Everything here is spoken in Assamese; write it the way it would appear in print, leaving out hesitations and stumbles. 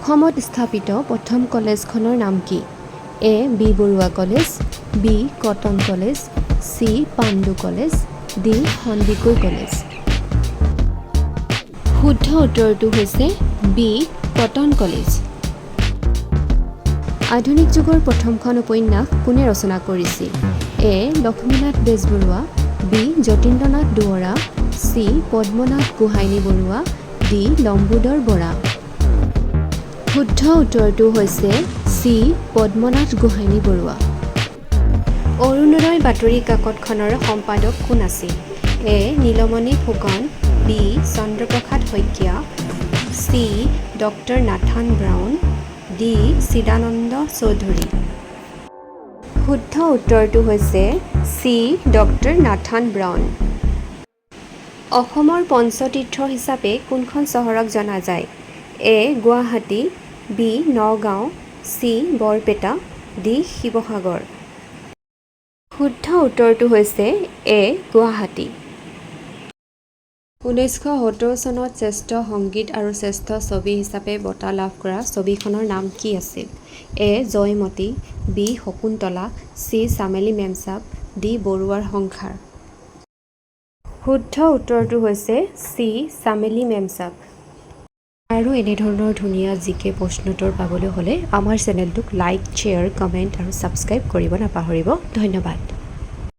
অসমত স্থাপিত প্ৰথম কলেজখনৰ নাম কি? A. B. Barooah college, B. Cotton college, C. Pandu college, D. Sandikoi college. শুদ্ধ উত্তৰটো হৈছে বি. Cotton college. আধুনিক যুগৰ প্ৰথমখন উপন্যাস কোনে ৰচনা কৰিছিল? A. Lakshminath Bezbaroa, B. Jatindranath Duwara, C. Padmanath Gohain Baruah, D. Lambodar Bora. শুদ্ধ উত্তৰটো হৈছে চি. পদ্মনাথ গোহাঞি বৰুৱা। অৰুণোদয় বাতৰি কাকতখনৰ সম্পাদক কোন আছিল? A. Nilmoni Phukan, B. Chandraprasad Saikia, C. Doctor Nathan Brown, D. Chidananda Choudhury. শুদ্ধ উত্তৰটো হৈছে চি. Doctor Nathan brown. অসমৰ পঞ্চতীৰ্থ হিচাপে কোনখন চহৰক জনা যায়? A. Guwahati, B. Nagaon, C. Barpeta, D. Sivasagar. শুদ্ধ উত্তৰটো হৈছে এ. গুৱাহাটী। 1970 চনত শ্ৰেষ্ঠ সংগীত আৰু শ্ৰেষ্ঠ ছবি হিচাপে বঁটা লাভ কৰা ছবিখনৰ নাম কি আছিল? এ. জয়মতী, বি. শকুন্তলা, চি. চামেলি মেমচাব, ডি. বৰুৱাৰ সংসাৰ। শুদ্ধ উত্তৰটো হৈছে চি. চামেলি মেমচাব। আৰু এনেধৰণৰ ধুনীয়া জিকে প্ৰশ্নোত্তৰ পাবলৈ হ'লে আমাৰ চেনেলটোক লাইক, শ্বেয়াৰ, কমেণ্ট আৰু ছাবস্ক্ৰাইব কৰিব নাপাহৰিব। ধন্যবাদ।